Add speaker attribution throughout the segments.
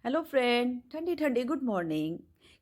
Speaker 1: Hello friend, ठंडी ठंडी good morning.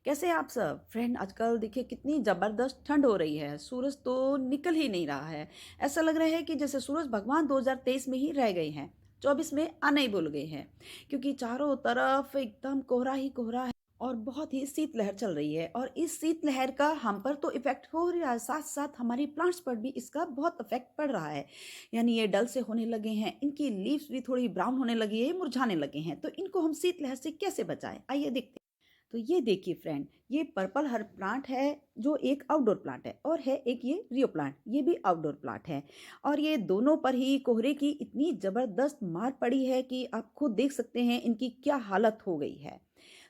Speaker 1: कैसे हैं आप सब फ्रेंड? आजकल देखिए कितनी ज़बरदस्त ठंड हो रही है। सूरज तो निकल ही नहीं रहा है। ऐसा लग रहा है कि जैसे सूरज भगवान 2023 में ही रह गए हैं, 24 में आना ही भूल गए हैं। क्योंकि चारों तरफ एकदम कोहरा ही कोहरा है और बहुत ही शीतलहर चल रही है। और इस शीतलहर का हम पर तो इफेक्ट हो रहा है, साथ साथ हमारी प्लांट्स पर भी इसका बहुत इफेक्ट पड़ रहा है। यानी ये डल से होने लगे हैं, इनकी लीव्स भी थोड़ी ब्राउन होने लगी है, मुरझाने लगे हैं। तो इनको हम शीतलहर से कैसे बचाएं, आइए देखते हैं। तो ये देखिए फ्रेंड, ये पर्पल हर्ब प्लांट है जो एक आउटडोर प्लांट है, और है एक ये रियो प्लांट, ये भी आउटडोर प्लांट है। और ये दोनों पर ही कोहरे की इतनी ज़बरदस्त मार पड़ी है कि आप खुद देख सकते हैं इनकी क्या हालत हो गई है।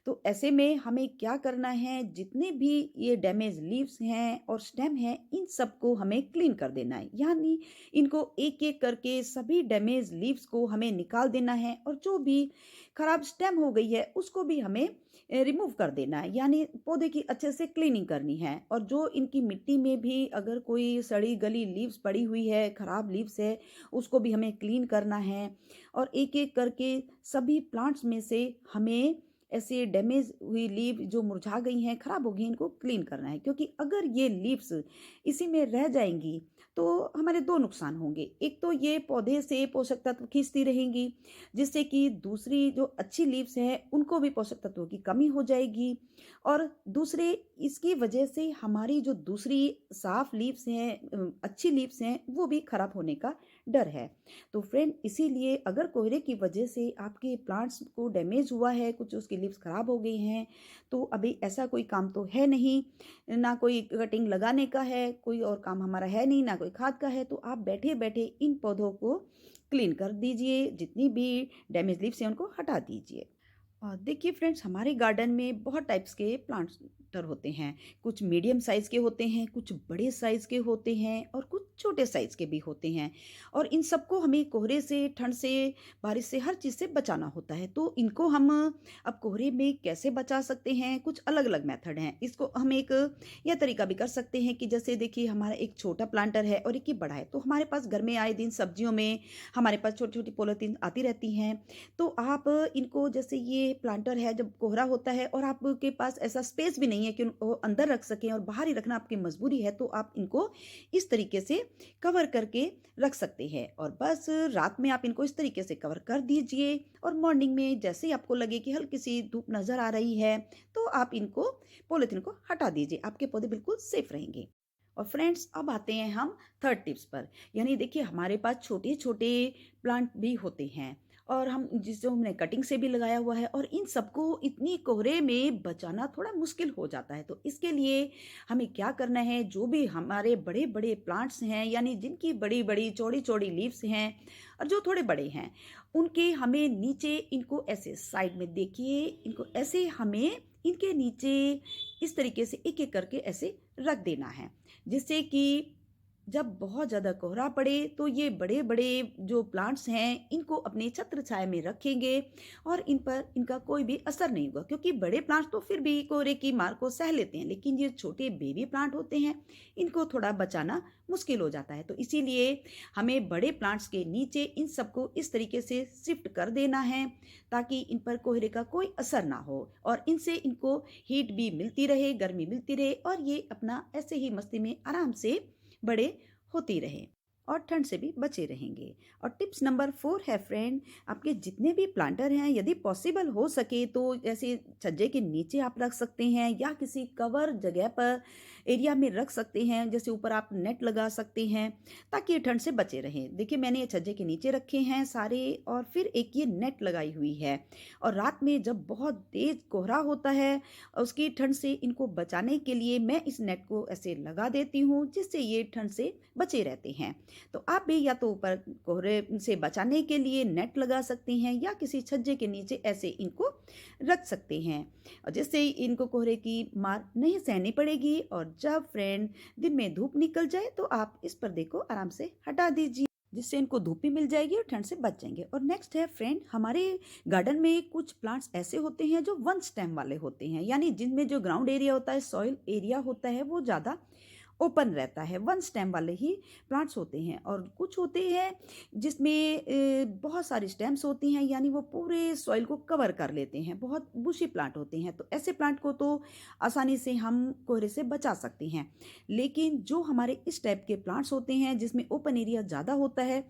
Speaker 1: तो ऐसे में हमें क्या करना है, जितने भी ये डैमेज लीव्स हैं और स्टेम हैं, इन सबको हमें क्लीन कर देना है। यानी इनको एक एक करके सभी डैमेज लीव्स को हमें निकाल देना है, और जो भी खराब स्टेम हो गई है उसको भी हमें रिमूव कर देना है। यानी पौधे की अच्छे से क्लीनिंग करनी है। और जो इनकी मिट्टी में भी अगर कोई सड़ी गली लीव्स पड़ी हुई है, खराब लीव्स है, उसको भी हमें क्लीन करना है। और एक एक करके सभी प्लांट्स में से हमें ऐसे डैमेज हुई लीव जो मुरझा गई हैं, खराब हो गई, इनको क्लीन करना है। क्योंकि अगर ये लीव्स इसी में रह जाएंगी तो हमारे दो नुकसान होंगे। एक तो ये पौधे से पोषक तत्व खींचती रहेंगी, जिससे कि दूसरी जो अच्छी लीव्स हैं उनको भी पोषक तत्वों की कमी हो जाएगी। और दूसरे इसकी वजह से हमारी जो दूसरी साफ लीव्स हैं, अच्छी लीव्स हैं, वो भी खराब होने का डर है। तो फ्रेंड, इसीलिए अगर कोहरे की वजह से आपके प्लांट्स को डैमेज हुआ है, कुछ उसकी लीव्स खराब हो गई हैं, तो अभी ऐसा कोई काम तो है नहीं, ना कोई कटिंग लगाने का है, कोई और काम हमारा है नहीं, ना कोई खाद का है। तो आप बैठे बैठे इन पौधों को क्लीन कर दीजिए, जितनी भी डैमेज लीव्स हैं उनको हटा दीजिए। देखिए फ्रेंड्स, हमारे गार्डन में बहुत टाइप्स के प्लांटर होते हैं। कुछ मीडियम साइज़ के होते हैं, कुछ बड़े साइज़ के होते हैं, और कुछ छोटे साइज़ के भी होते हैं। और इन सबको हमें कोहरे से, ठंड से, बारिश से, हर चीज़ से बचाना होता है। तो इनको हम अब कोहरे में कैसे बचा सकते हैं, कुछ अलग अलग मेथड हैं। इसको हम एक यह तरीका भी कर सकते हैं कि जैसे देखिए हमारा एक छोटा प्लांटर है और एक ही बड़ा है। तो हमारे पास घर में आए दिन सब्जियों में हमारे पास छोटी छोटी पॉलीथीन आती रहती हैं। तो आप इनको, जैसे ये प्लांटर है, जब कोहरा होता है और आपके पास ऐसा स्पेस भी नहीं है कि उनको अंदर रख सकें और बाहर ही रखना आपकी मजबूरी है, तो आप इनको इस तरीके से कवर करके रख सकते हैं। और बस रात में आप इनको इस तरीके से कवर कर दीजिए, और मॉर्निंग में जैसे ही आपको लगे कि हल्की सी धूप नजर आ रही है, तो आप इनको, पॉलिथीन को हटा दीजिए। आपके पौधे बिल्कुल सेफ रहेंगे। और फ्रेंड्स, अब आते हैं हम थर्ड टिप्स पर। यानी देखिए हमारे पास छोटे छोटे प्लांट भी होते हैं, और हम जिसको हमने कटिंग से भी लगाया हुआ है, और इन सबको इतनी कोहरे में बचाना थोड़ा मुश्किल हो जाता है। तो इसके लिए हमें क्या करना है, जो भी हमारे बड़े बड़े प्लांट्स हैं, यानी जिनकी बड़ी बड़ी चौड़ी चौड़ी लीव्स हैं और जो थोड़े बड़े हैं, उनके हमें नीचे, इनको ऐसे साइड में देखिए, इनको ऐसे हमें इनके नीचे इस तरीके से एक एक करके ऐसे रख देना है, जिससे कि जब बहुत ज़्यादा कोहरा पड़े तो ये बड़े बड़े जो प्लांट्स हैं इनको अपने छत्र छाया में रखेंगे, और इन पर इनका कोई भी असर नहीं होगा। क्योंकि बड़े प्लांट्स तो फिर भी कोहरे की मार को सह लेते हैं, लेकिन ये छोटे बेबी प्लांट होते हैं, इनको थोड़ा बचाना मुश्किल हो जाता है। तो इसीलिए हमें बड़े प्लांट्स के नीचे इन सबको इस तरीके से शिफ्ट कर देना है, ताकि इन पर कोहरे का कोई असर ना हो, और इनसे इनको हीट भी मिलती रहे, गर्मी मिलती रहे, और ये अपना ऐसे ही मस्ती में आराम से बड़े होती रहे और ठंड से भी बचे रहेंगे। और टिप्स नंबर 4 है फ्रेंड, आपके जितने भी प्लांटर हैं, यदि पॉसिबल हो सके तो जैसे छज्जे के नीचे आप रख सकते हैं, या किसी कवर जगह पर एरिया में रख सकते हैं। जैसे ऊपर आप नेट लगा सकते हैं, ताकि ये ठंड से बचे रहें। देखिए मैंने ये छज्जे के नीचे रखे हैं सारे, और फिर एक ये नेट लगाई हुई है। और रात में जब बहुत तेज कोहरा होता है, उसकी ठंड से इनको बचाने के लिए मैं इस नेट को ऐसे लगा देती हूँ, जिससे ये ठंड से बचे रहते हैं। तो आप भी या तो ऊपर कोहरे से बचाने के लिए नेट लगा सकते हैं, या किसी छज्जे के नीचे ऐसे इनको रख सकते हैं, और जिससे इनको कोहरे की मार नहीं सहनी पड़ेगी। और जब फ्रेंड दिन में धूप निकल जाए तो आप इस पर्दे को आराम से हटा दीजिए, जिससे इनको धूप भी मिल जाएगी और ठंड से बच जाएंगे। और नेक्स्ट है फ्रेंड, हमारे गार्डन में कुछ प्लांट्स ऐसे होते हैं जो वन स्टेम वाले होते हैं, यानी जिनमें जो ग्राउंड एरिया होता है, सॉइल एरिया होता है, वो ज़्यादा ओपन रहता है, वन स्टेम वाले ही प्लांट्स होते हैं। और कुछ होते हैं जिसमें बहुत सारी स्टेम्स होती हैं, यानी वो पूरे सॉइल को कवर कर लेते हैं, बहुत बुशी प्लांट होते हैं। तो ऐसे प्लांट को तो आसानी से हम कोहरे से बचा सकते हैं। लेकिन जो हमारे इस टाइप के प्लांट्स होते हैं जिसमें ओपन एरिया ज़्यादा होता है,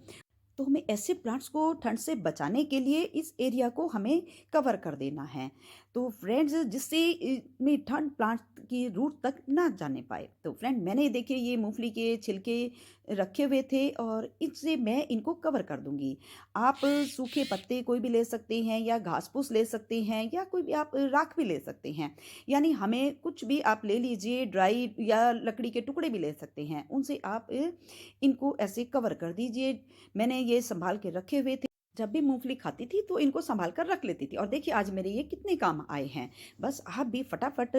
Speaker 1: तो हमें ऐसे प्लांट्स को ठंड से बचाने के लिए इस एरिया को हमें कवर कर देना है। तो फ्रेंड्स, जिससे में ठंड प्लांट की रूट तक ना जाने पाए। तो फ्रेंड, मैंने देखिए ये मूंगफली के छिलके रखे हुए थे और इससे मैं इनको कवर कर दूंगी। आप सूखे पत्ते कोई भी ले सकते हैं, या घास फूस ले सकते हैं, या कोई भी आप राख भी ले सकते हैं। यानी हमें कुछ भी आप ले लीजिए, ड्राई या लकड़ी के टुकड़े भी ले सकते हैं, उनसे आप इनको ऐसे कवर कर दीजिए। मैंने ये संभाल के रखे हुए थे, जब भी मूंगफली खाती थी तो इनको संभाल कर रख लेती थी। और देखिए आज मेरे ये कितने काम आए हैं। बस आप भी फटाफट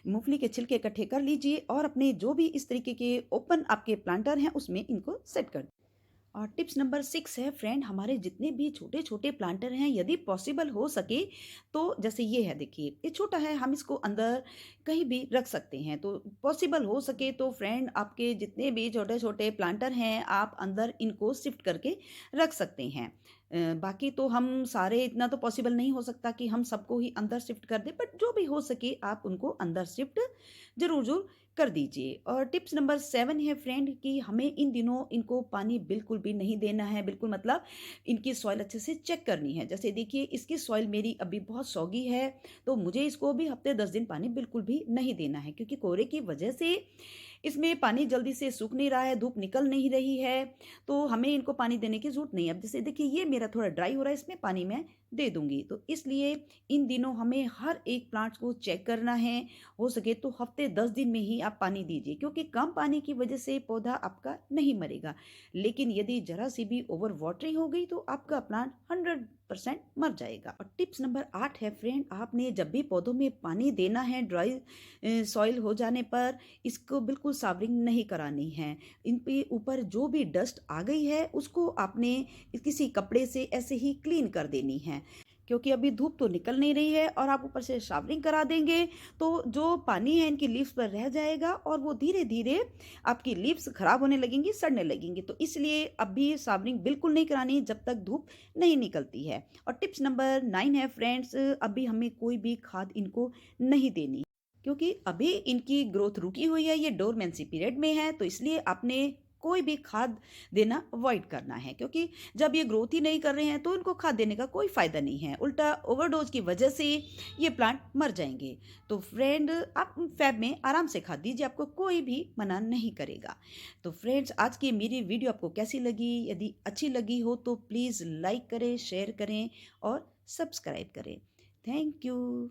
Speaker 1: मूंगफली के छिलके इकट्ठे कर लीजिए और अपने जो भी इस तरीके के ओपन आपके प्लांटर हैं उसमें इनको सेट कर। और टिप्स नंबर 6 है फ्रेंड, हमारे जितने भी छोटे छोटे प्लांटर हैं, यदि पॉसिबल हो सके तो जैसे ये है, देखिए ये छोटा है, हम इसको अंदर कहीं भी रख सकते हैं। तो पॉसिबल हो सके तो फ्रेंड, आपके जितने भी छोटे छोटे प्लांटर हैं आप अंदर इनको शिफ्ट करके रख सकते हैं। बाकी तो हम सारे, इतना तो पॉसिबल नहीं हो सकता कि हम सबको ही अंदर शिफ्ट कर दें, बट जो भी हो सके आप उनको अंदर शिफ्ट जरूर जरूर कर दीजिए। और टिप्स नंबर 7 है फ्रेंड कि हमें इन दिनों इनको पानी बिल्कुल भी नहीं देना है। बिल्कुल मतलब इनकी सॉइल अच्छे से चेक करनी है। जैसे देखिए इसकी सॉइल मेरी अभी बहुत सौगी है, तो मुझे इसको भी हफ्ते 10 दिन पानी बिल्कुल भी नहीं देना है, क्योंकि कोहरे की वजह से इसमें पानी जल्दी से सूख नहीं रहा है, धूप निकल नहीं रही है, तो हमें इनको पानी देने की ज़रूरत नहीं है। अब जैसे देखिए ये मेरा थोड़ा ड्राई हो रहा है, इसमें पानी मैं दे दूंगी। तो इसलिए इन दिनों हमें हर एक प्लांट्स को चेक करना है। हो सके तो हफ्ते 10 दिन में ही आप पानी दीजिए, क्योंकि कम पानी की वजह से पौधा आपका नहीं मरेगा। लेकिन यदि जरा सी भी ओवर वाटरिंग हो गई तो आपका प्लांट 100% मर जाएगा। और टिप्स नंबर 8 है फ्रेंड, आपने जब भी पौधों में पानी देना है ड्राई सॉइल हो जाने पर, इसको बिल्कुल सावरिंग नहीं करानी है। इन पे ऊपर जो भी डस्ट आ गई है उसको आपने किसी कपड़े से ऐसे ही क्लीन कर देनी है, क्योंकि अभी धूप तो निकल नहीं रही है और आप ऊपर से शावरिंग करा देंगे तो जो पानी है इनकी लीव्स पर रह जाएगा और वो धीरे धीरे आपकी लीव्स खराब होने लगेंगी, सड़ने लगेंगी। तो इसलिए अभी शावरिंग बिल्कुल नहीं करानी जब तक धूप नहीं निकलती है। और टिप्स नंबर 9 है फ्रेंड्स, अभी हमें कोई भी खाद इनको नहीं देनी, क्योंकि अभी इनकी ग्रोथ रुकी हुई है, ये डोरमेंसी पीरियड में है। तो इसलिए आपने कोई भी खाद देना अवॉइड करना है, क्योंकि जब ये ग्रोथ ही नहीं कर रहे हैं तो इनको खाद देने का कोई फ़ायदा नहीं है, उल्टा ओवरडोज की वजह से ये प्लांट मर जाएंगे। तो फ्रेंड, आप फैब में आराम से खाद दीजिए, आपको कोई भी मना नहीं करेगा। तो फ्रेंड्स, आज की मेरी वीडियो आपको कैसी लगी? यदि अच्छी लगी हो तो प्लीज़ लाइक करें, शेयर करें और सब्सक्राइब करें। Thank you.